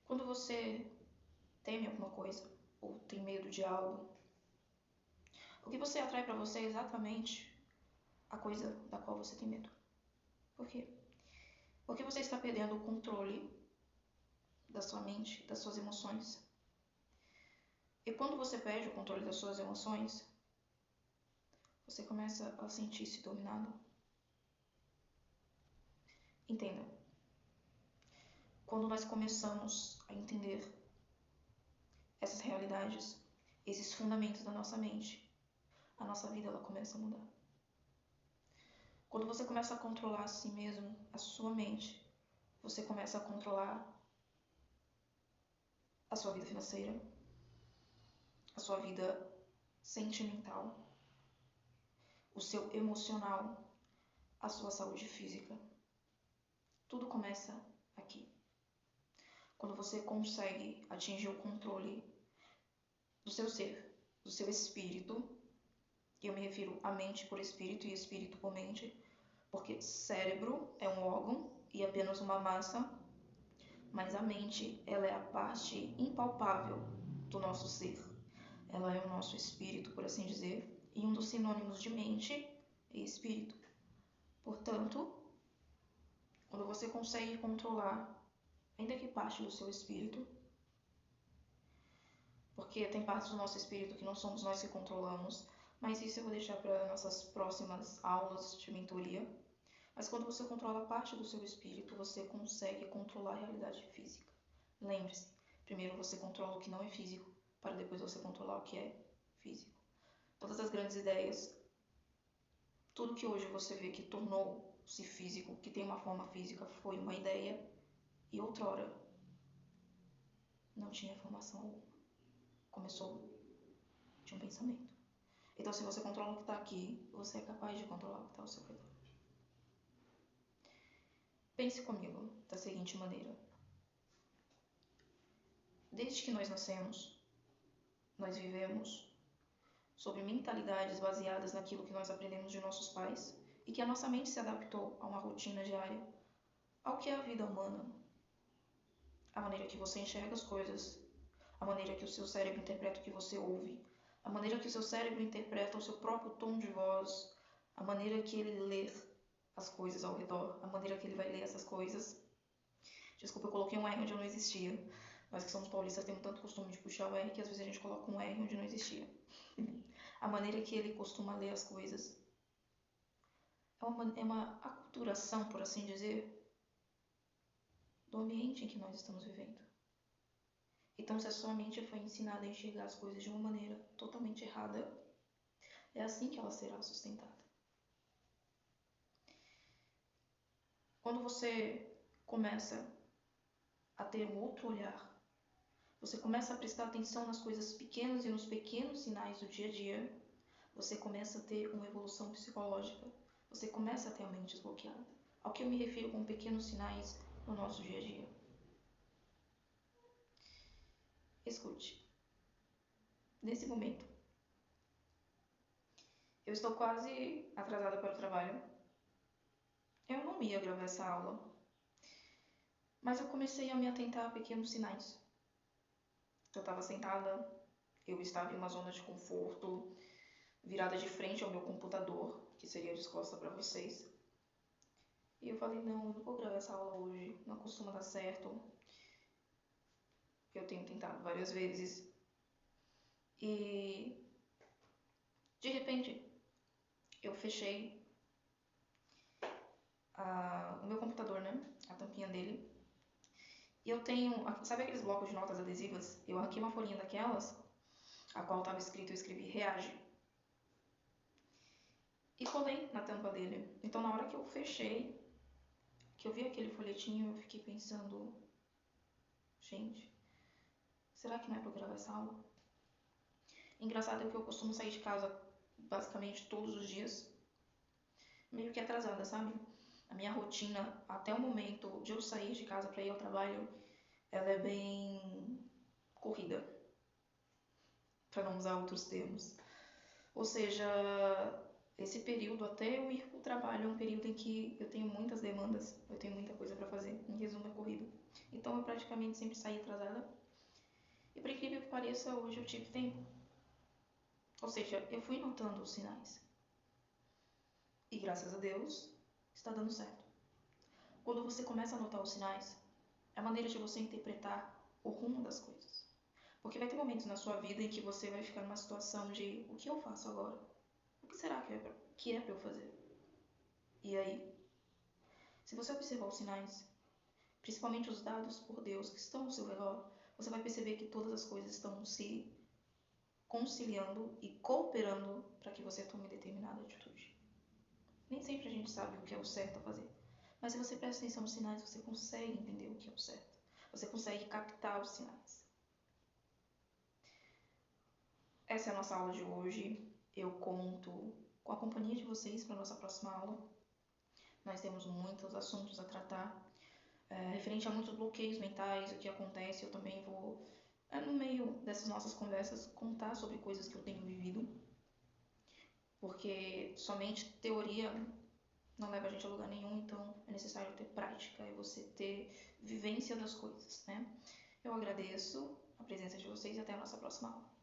Quando você teme alguma coisa ou tem medo de algo, o que você atrai para você é exatamente a coisa da qual você tem medo. Por quê? Porque você está perdendo o controle da sua mente, das suas emoções. E quando você perde o controle das suas emoções, você começa a sentir-se dominado. Entenda. Quando nós começamos a entender essas realidades, esses fundamentos da nossa mente, a nossa vida ela começa a mudar. Quando você começa a controlar a si mesmo, a sua mente, você começa a controlar a sua vida financeira, a sua vida sentimental, o seu emocional, a sua saúde física. Tudo começa aqui. Quando você consegue atingir o controle do seu ser, do seu espírito, e eu me refiro a mente por espírito e espírito por mente, porque cérebro é um órgão e apenas uma massa, mas a mente, ela é a parte impalpável do nosso ser. Ela é o nosso espírito, por assim dizer, e um dos sinônimos de mente é espírito. Portanto, quando você consegue controlar, ainda que parte do seu espírito, porque tem partes do nosso espírito que não somos nós que controlamos, mas isso eu vou deixar para nossas próximas aulas de mentoria. Mas quando você controla parte do seu espírito, você consegue controlar a realidade física. Lembre-se, primeiro você controla o que não é físico, para depois você controlar o que é físico. Todas as grandes ideias, tudo que hoje você vê que tornou-se físico, que tem uma forma física, foi uma ideia e outrora não tinha formação alguma. Começou de um pensamento. Então, se você controla o que está aqui, você é capaz de controlar o que está ao seu redor. Pense comigo da seguinte maneira. Desde que nós nascemos, nós vivemos sobre mentalidades baseadas naquilo que nós aprendemos de nossos pais e que a nossa mente se adaptou a uma rotina diária, ao que é a vida humana. A maneira que você enxerga as coisas, a maneira que o seu cérebro interpreta o que você ouve, a maneira que o seu cérebro interpreta o seu próprio tom de voz, a maneira que ele lê as coisas ao redor, a maneira que ele vai ler essas coisas. Desculpa, eu coloquei um R onde não existia. Nós que somos paulistas temos tanto costume de puxar o R que às vezes a gente coloca um R onde não existia. A maneira que ele costuma ler as coisas é uma aculturação, por assim dizer, do ambiente em que nós estamos vivendo. Então, se a sua mente foi ensinada a enxergar as coisas de uma maneira totalmente errada, é assim que ela será sustentada. Quando você começa a ter um outro olhar, você começa a prestar atenção nas coisas pequenas e nos pequenos sinais do dia a dia, você começa a ter uma evolução psicológica, você começa a ter a mente desbloqueada. Ao que eu me refiro com pequenos sinais no nosso dia a dia? Escute. Nesse momento, eu estou quase atrasada para o trabalho. Eu não ia gravar essa aula, mas eu comecei a me atentar a pequenos sinais. Eu estava sentada, eu estava em uma zona de conforto, virada de frente ao meu computador, que seria de costas para vocês. E eu falei, não vou gravar essa aula hoje, não costuma dar certo. Eu tenho tentado várias vezes. E de repente, eu fechei o meu computador, né? A tampinha dele. E eu tenho, sabe aqueles blocos de notas adesivas? Eu arranquei uma folhinha daquelas, a qual estava escrito, eu escrevi reage. E colei na tampa dele. Então, na hora que eu fechei, que eu vi aquele folhetinho, eu fiquei pensando, gente, será que não é pra eu gravar essa aula? Engraçado é que eu costumo sair de casa basicamente todos os dias, meio que atrasada, sabe? A minha rotina, até o momento de eu sair de casa para ir ao trabalho, ela é bem corrida, para não usar outros termos. Ou seja, Esse período até eu ir para o trabalho é um período em que eu tenho muitas demandas, eu tenho muita coisa para fazer. Em resumo, é corrido. Então eu praticamente sempre saí atrasada. E por incrível que pareça, hoje eu tive tempo. Ou seja, eu fui notando os sinais. E graças a Deus, está dando certo. Quando você começa a notar os sinais, é a maneira de você interpretar o rumo das coisas. Porque vai ter momentos na sua vida em que você vai ficar numa situação de: o que eu faço agora? O que será que é para eu fazer? E aí, se você observar os sinais, principalmente os dados por Deus que estão ao seu redor, você vai perceber que todas as coisas estão se conciliando e cooperando para que você tome determinada atitude. Nem sempre a gente sabe o que é o certo a fazer, mas se você presta atenção nos sinais, você consegue entender o que é o certo. Você consegue captar os sinais. Essa é a nossa aula de hoje. Eu conto com a companhia de vocês para a nossa próxima aula. Nós temos muitos assuntos a tratar. Referente a muitos bloqueios mentais, o que acontece, eu também vou, no meio dessas nossas conversas, contar sobre coisas que eu tenho vivido, porque somente teoria não leva a gente a lugar nenhum, então é necessário ter prática e você ter vivência das coisas, né? Eu agradeço a presença de vocês e até a nossa próxima aula.